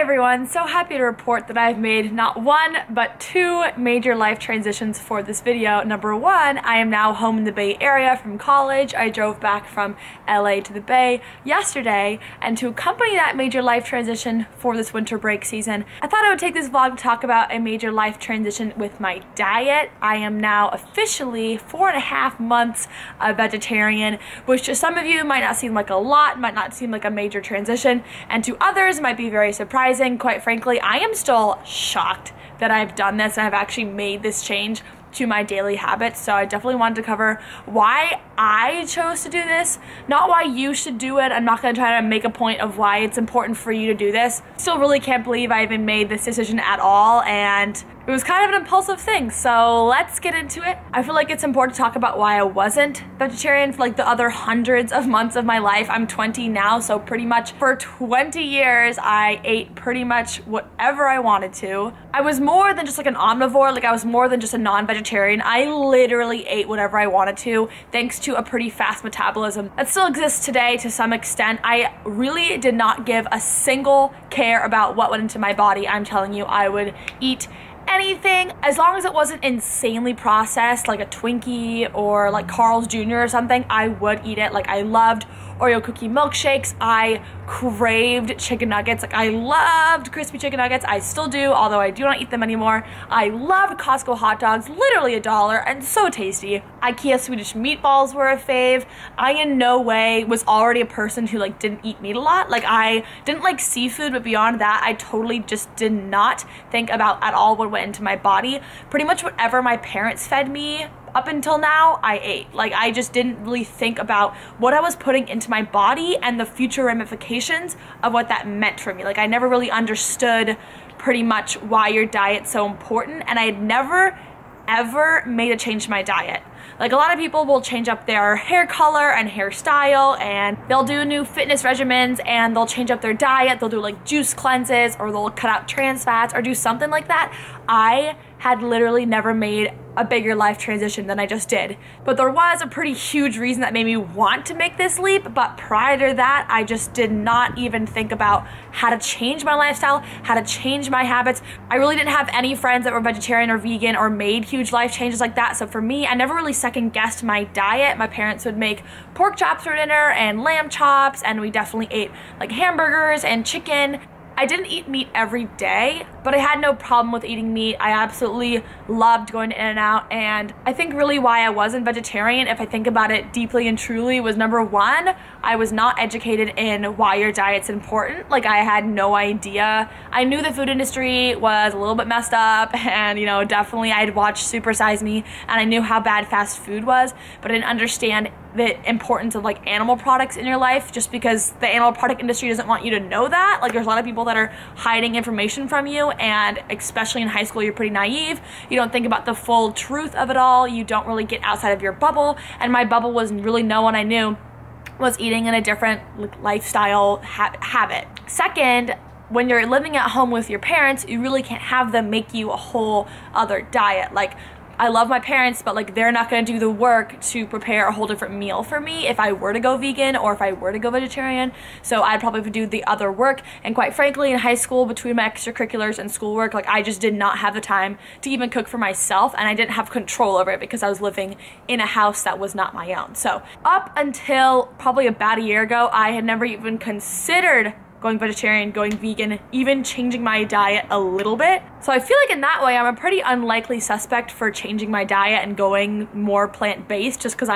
everyone, so happy to report that I've made not one, but two major life transitions for this video. Number one, I am now home in the Bay Area from college. I drove back from LA to the Bay yesterday, and to accompany that major life transition for this winter break season, I thought I would take this vlog to talk about a major life transition with my diet. I am now officially 4.5 months a vegetarian, which to some of you might not seem like a lot, might not seem like a major transition, and to others might be very surprising. Quite frankly, I am still shocked that I've done this and I've actually made this change to my daily habits. So I definitely wanted to cover why I chose to do this, not why you should do it. I'm not going to try to make a point of why it's important for you to do this. Still really can't believe I even made this decision at all, and it was kind of an impulsive thing, so let's get into it. I feel like it's important to talk about why I wasn't vegetarian for like the other hundreds of months of my life. I'm 20 now, so pretty much for 20 years I ate pretty much whatever I wanted to. I was more than just like an omnivore, like I was more than just a non-vegetarian. I literally ate whatever I wanted to, thanks to a pretty fast metabolism that still exists today to some extent. I really did not give a single care about what went into my body. I'm telling you, I would eat anything as long as it wasn't insanely processed, like a Twinkie or like Carl's Jr. or something. I would eat it. Like, I loved Oreo cookie milkshakes. I craved chicken nuggets. Like, I loved crispy chicken nuggets. I still do, although I do not eat them anymore. I loved Costco hot dogs, literally $1 and so tasty. IKEA Swedish meatballs were a fave. I in no way was already a person who like didn't eat meat a lot. Like, I didn't like seafood, but beyond that, I totally just did not think about at all what went into my body. Pretty much whatever my parents fed me up until now, I ate. Like, I just didn't really think about what I was putting into my body and the future ramifications of what that meant for me. Like, I never really understood pretty much why your diet's so important, and I had never ever made a change to my diet. Like, a lot of people will change up their hair color and hairstyle, and they'll do new fitness regimens, and they'll change up their diet. They'll do like juice cleanses, or they'll cut out trans fats, or do something like that. I had literally never made a bigger life transition than I just did. But there was a pretty huge reason that made me want to make this leap, but prior to that, I just did not even think about how to change my lifestyle, how to change my habits. I really didn't have any friends that were vegetarian or vegan or made huge life changes like that. So for me, I never really second guessed my diet. My parents would make pork chops for dinner and lamb chops, and we definitely ate like hamburgers and chicken. I didn't eat meat every day, but I had no problem with eating meat. I absolutely loved going to In-N-Out, and I think really why I wasn't vegetarian, if I think about it deeply and truly, was number one, I was not educated in why your diet's important. Like, I had no idea. I knew the food industry was a little bit messed up, and you know, definitely I'd watched Super Size Me, and I knew how bad fast food was, but I didn't understand the importance of like animal products in your life, just because the animal product industry doesn't want you to know that. Like, there's a lot of people that are hiding information from you, and especially in high school, you're pretty naive. You don't think about the full truth of it all. You don't really get outside of your bubble, and my bubble was really no one I knew was eating in a different lifestyle habit. Second, when you're living at home with your parents, you really can't have them make you a whole other diet. Like, I love my parents, but like, they're not gonna do the work to prepare a whole different meal for me if I were to go vegan or if I were to go vegetarian. So I'd probably do the other work. And quite frankly, in high school, between my extracurriculars and schoolwork, like, I just did not have the time to even cook for myself, and I didn't have control over it because I was living in a house that was not my own. So up until probably about a year ago, I had never even considered going vegetarian, going vegan, even changing my diet a little bit. So I feel like in that way, I'm a pretty unlikely suspect for changing my diet and going more plant-based, just because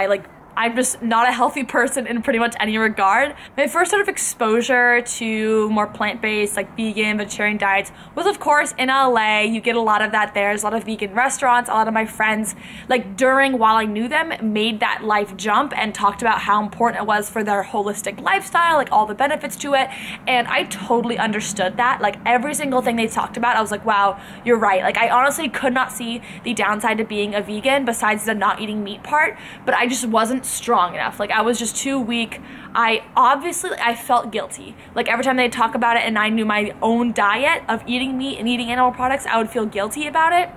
I'm just not a healthy person in pretty much any regard. My first sort of exposure to more plant-based, like vegan, vegetarian diets was, of course, in LA. You get a lot of that there. There's a lot of vegan restaurants. A lot of my friends, like, while I knew them, made that life jump and talked about how important it was for their holistic lifestyle, like all the benefits to it. And I totally understood that. Like, every single thing they talked about, I was like, wow, you're right. Like, I honestly could not see the downside to being a vegan besides the not eating meat part, but I just wasn't strong enough. Like, I was just too weak. I felt guilty. Like, every time they talk about it and I knew my own diet of eating meat and eating animal products, I would feel guilty about it.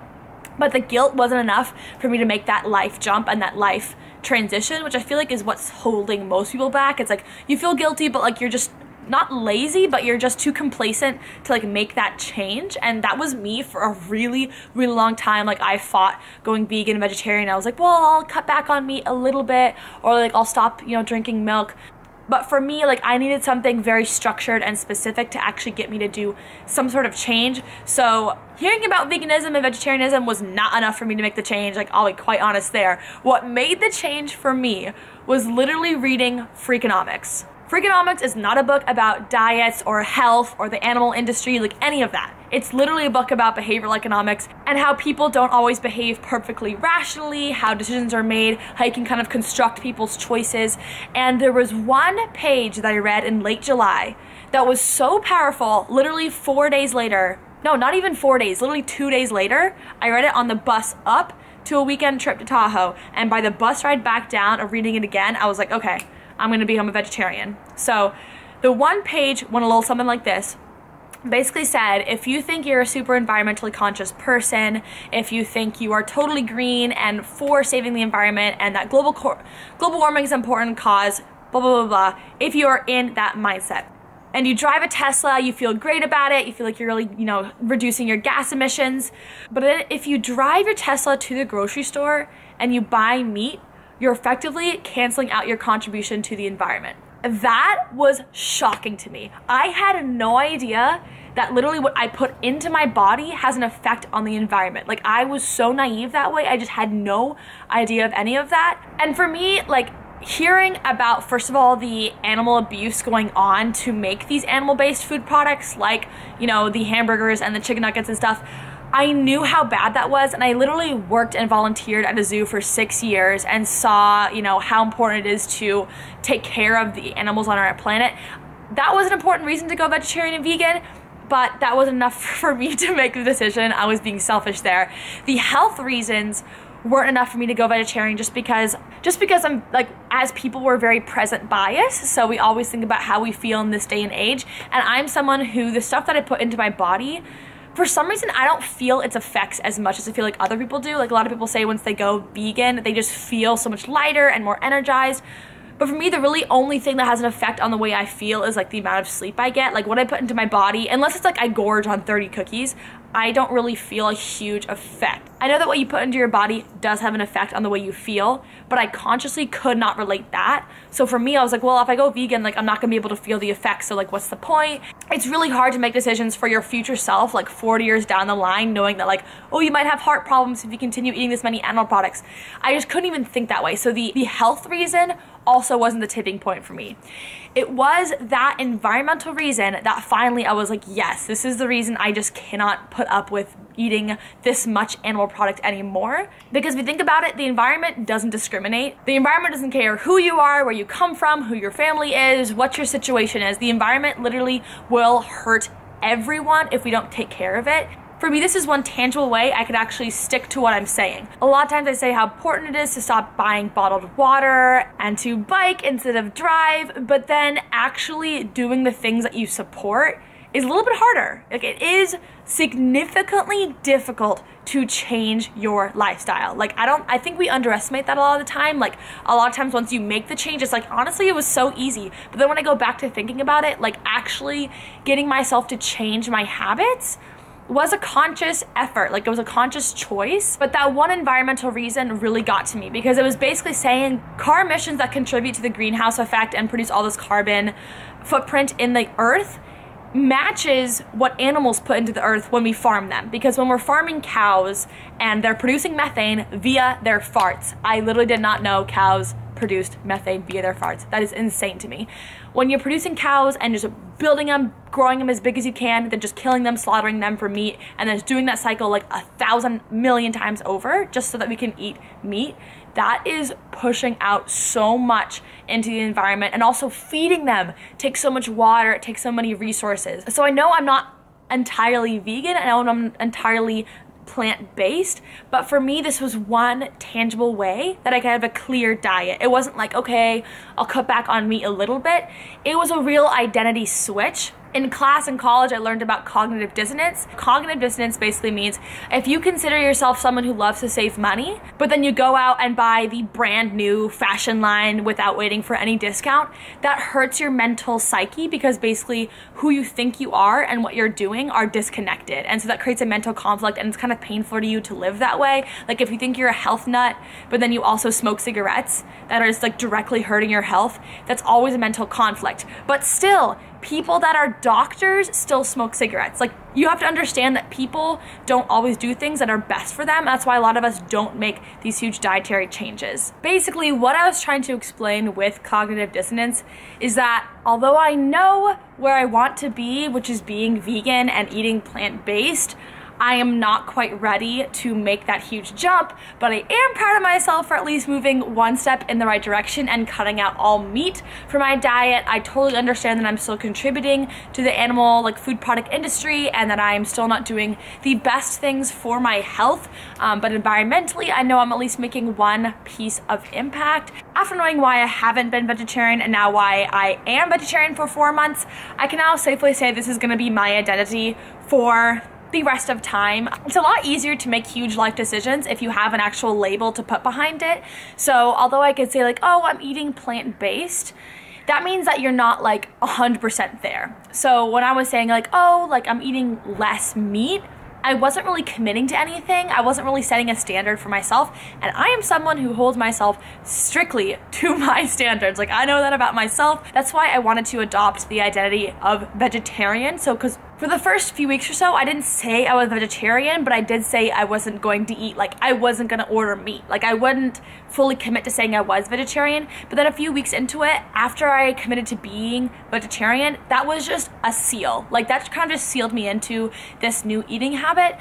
But the guilt wasn't enough for me to make that life jump and that life transition, which I feel like is what's holding most people back. It's like, you feel guilty, but like, you're just not lazy, but you're just too complacent to like make that change. And that was me for a really, really long time. Like I fought going vegan and vegetarian. I was like, well, I'll cut back on meat a little bit, or like I'll stop, you know, drinking milk. But for me, like I needed something very structured and specific to actually get me to do some sort of change. So hearing about veganism and vegetarianism was not enough for me to make the change. Like I'll be quite honest there. What made the change for me was literally reading Freakonomics. Freakonomics is not a book about diets or health or the animal industry, like any of that. It's literally a book about behavioral economics and how people don't always behave perfectly rationally, how decisions are made, how you can kind of construct people's choices. And there was one page that I read in late July that was so powerful, literally 4 days later, no, not even 4 days, literally 2 days later, I read it on the bus up to a weekend trip to Tahoe. And by the bus ride back down of reading it again, I was like, okay, I'm gonna become a vegetarian. So the one page went a little something like this. Basically said, if you think you're a super environmentally conscious person, if you think you are totally green and for saving the environment and that global warming is an important cause, blah, blah, blah, blah, if you are in that mindset and you drive a Tesla, you feel great about it, you feel like you're really, you know, reducing your gas emissions. But then if you drive your Tesla to the grocery store and you buy meat, you're effectively canceling out your contribution to the environment. That was shocking to me. I had no idea that literally what I put into my body has an effect on the environment. Like I was so naive that way. I just had no idea of any of that. And for me, like hearing about, first of all, the animal abuse going on to make these animal-based food products, like, you know, the hamburgers and the chicken nuggets and stuff, I knew how bad that was, and I literally worked and volunteered at a zoo for 6 years and saw, you know, how important it is to take care of the animals on our planet. That was an important reason to go vegetarian and vegan, but that wasn't enough for me to make the decision. I was being selfish there. The health reasons weren't enough for me to go vegetarian just because I'm like, as people, we're very present bias, so we always think about how we feel in this day and age, and I'm someone who, the stuff that I put into my body, for some reason, I don't feel its effects as much as I feel like other people do. Like a lot of people say once they go vegan, they just feel so much lighter and more energized. But for me, the really only thing that has an effect on the way I feel is like the amount of sleep I get. Like what I put into my body, unless it's like I gorge on 30 cookies, I don't really feel a huge effect. I know that what you put into your body does have an effect on the way you feel, but I consciously could not relate that. So for me, I was like, well, if I go vegan, like I'm not gonna be able to feel the effects, so like what's the point? It's really hard to make decisions for your future self, like 40 years down the line, knowing that like, oh, you might have heart problems if you continue eating this many animal products. I just couldn't even think that way. So the health reason also wasn't the tipping point for me. It was that environmental reason that finally I was like, yes, this is the reason I just cannot put up with eating this much animal product anymore. Because if you think about it, the environment doesn't discriminate. The environment doesn't care who you are, where you come from, who your family is, what your situation is. The environment literally will hurt everyone if we don't take care of it. For me, this is one tangible way I could actually stick to what I'm saying. A lot of times I say how important it is to stop buying bottled water and to bike instead of drive, but then actually doing the things that you support is a little bit harder. Like it is significantly difficult to change your lifestyle. Like I think we underestimate that a lot of the time. Like a lot of times once you make the change, it's like, honestly, it was so easy. But then when I go back to thinking about it, like actually getting myself to change my habits was a conscious effort. Like it was a conscious choice. But that one environmental reason really got to me because it was basically saying car emissions that contribute to the greenhouse effect and produce all this carbon footprint in the earth matches what animals put into the earth when we farm them. Because when we're farming cows and they're producing methane via their farts, I literally did not know cows produced methane via their farts. That is insane to me. When you're producing cows and just building them, growing them as big as you can, then just killing them, slaughtering them for meat, and then doing that cycle like 1,000 million times over just so that we can eat meat, that is pushing out so much into the environment, and also feeding them takes so much water, it takes so many resources. So I know I'm not entirely vegan, I know I'm entirely plant-based, but for me this was one tangible way that I could have a clear diet. It wasn't like, okay, I'll cut back on meat a little bit. It was a real identity switch In class in college, I learned about cognitive dissonance. Cognitive dissonance basically means if you consider yourself someone who loves to save money, but then you go out and buy the brand new fashion line without waiting for any discount, that hurts your mental psyche because basically who you think you are and what you're doing are disconnected. And so that creates a mental conflict, and it's kind of painful to you to live that way. Like if you think you're a health nut, but then you also smoke cigarettes that are just like directly hurting your health, that's always a mental conflict. But still, people that are doctors still smoke cigarettes. Like, you have to understand that people don't always do things that are best for them. That's why a lot of us don't make these huge dietary changes. Basically, what I was trying to explain with cognitive dissonance is that although I know where I want to be, which is being vegan and eating plant-based, I am not quite ready to make that huge jump, but I am proud of myself for at least moving one step in the right direction and cutting out all meat from my diet. I totally understand that I'm still contributing to the animal, like, food product industry, and that I'm still not doing the best things for my health, but environmentally, I know I'm at least making one piece of impact. After knowing why I haven't been vegetarian and now why I am vegetarian for 4 months, I can now safely say this is gonna be my identity for the rest of time. It's a lot easier to make huge life decisions if you have an actual label to put behind it. So although I could say like, oh, I'm eating plant-based, that means that you're not like 100% there. So when I was saying like, oh, like I'm eating less meat, I wasn't really committing to anything. I wasn't really setting a standard for myself, and I am someone who holds myself strictly to my standards. Like, I know that about myself. That's why I wanted to adopt the identity of vegetarian. So, because for the first few weeks or so, I didn't say I was vegetarian, but I did say I wasn't going to eat, like, I wasn't gonna order meat. Like, I wouldn't fully commit to saying I was vegetarian, but then a few weeks into it, after I committed to being vegetarian, that was just a seal. Like, that kind of just sealed me into this new eating habit,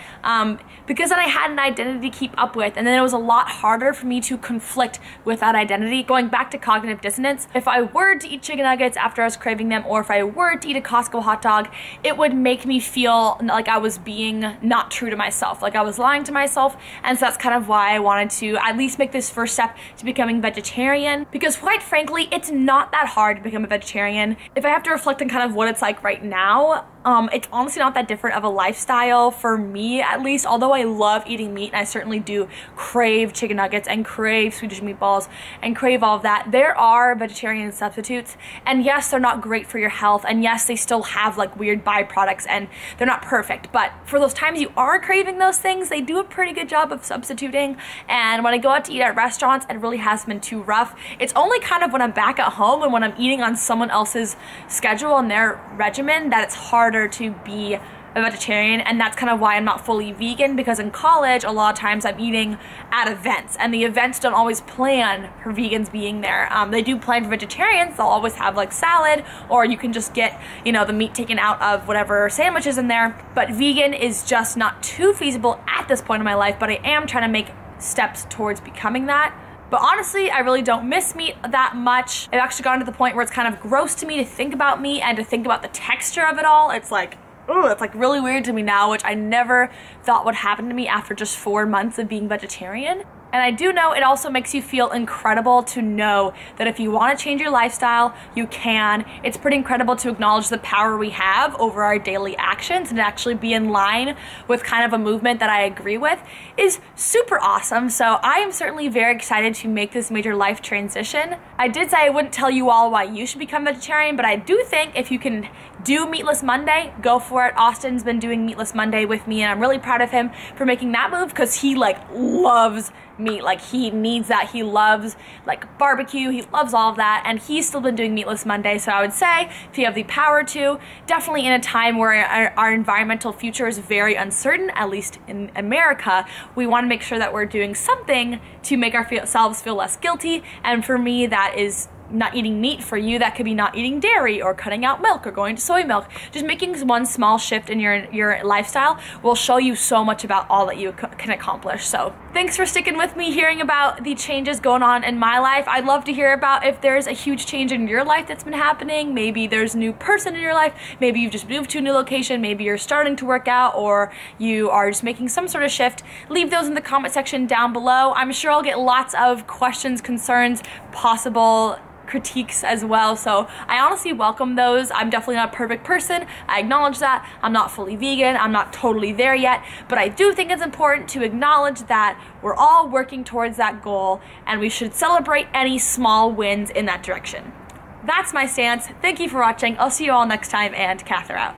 because then I had an identity to keep up with, and then it was a lot harder for me to conflict with that identity. Going back to cognitive dissonance, if I were to eat chicken nuggets after I was craving them, or if I were to eat a Costco hot dog, it would make me feel like I was being not true to myself, like I was lying to myself. And so that's kind of why I wanted to at least make this first step to becoming vegetarian, because quite frankly, it's not that hard to become a vegetarian. If I have to reflect on kind of what it's like right now, it's honestly not that different of a lifestyle for me, at least. Although I love eating meat, and I certainly do crave chicken nuggets and crave Swedish meatballs and crave all of that, there are vegetarian substitutes, and yes, they're not great for your health, and yes, they still have like weird byproducts, and they're not perfect, but for those times you are craving those things, they do a pretty good job of substituting. And when I go out to eat at restaurants, it really hasn't been too rough. It's only kind of when I'm back at home and when I'm eating on someone else's schedule and their regimen that it's harder to be a vegetarian, and that's kind of why I'm not fully vegan, because in college a lot of times I'm eating at events, and the events don't always plan for vegans being there. They do plan for vegetarians. They'll always have like salad, or you can just get, you know, the meat taken out of whatever sandwiches in there, but vegan is just not too feasible at this point in my life, but I am trying to make steps towards becoming that. But honestly, I really don't miss meat that much. I've actually gotten to the point where it's kind of gross to me to think about meat and to think about the texture of it all. It's like, ooh, it's like really weird to me now, which I never thought would happen to me after just 4 months of being vegetarian. And I do know it also makes you feel incredible to know that if you want to change your lifestyle, you can. It's pretty incredible to acknowledge the power we have over our daily actions, and actually be in line with kind of a movement that I agree with is super awesome. So I am certainly very excited to make this major life transition. I did say I wouldn't tell you all why you should become vegetarian, but I do think if you can do Meatless Monday, go for it. Austin's been doing Meatless Monday with me, and I'm really proud of him for making that move, because he like loves meat. Like, he needs that. He loves like barbecue, he loves all of that, and he's still been doing Meatless Monday. So I would say if you have the power to, definitely in a time where our environmental future is very uncertain, at least in America, we want to make sure that we're doing something to make ourselves feel less guilty. And for me, that is not eating meat. For you, that could be not eating dairy, or cutting out milk, or going to soy milk. Just making one small shift in your lifestyle will show you so much about all that you can accomplish. So thanks for sticking with me, hearing about the changes going on in my life. I'd love to hear about if there's a huge change in your life that's been happening. Maybe there's a new person in your life. Maybe you've just moved to a new location. Maybe you're starting to work out, or you are just making some sort of shift. Leave those in the comment section down below. I'm sure I'll get lots of questions, concerns, possible critiques as well. So I honestly welcome those. I'm definitely not a perfect person. I acknowledge that. I'm not fully vegan. I'm not totally there yet, but I do think it's important to acknowledge that we're all working towards that goal and we should celebrate any small wins in that direction. That's my stance. Thank you for watching. I'll see you all next time, and Katherine out.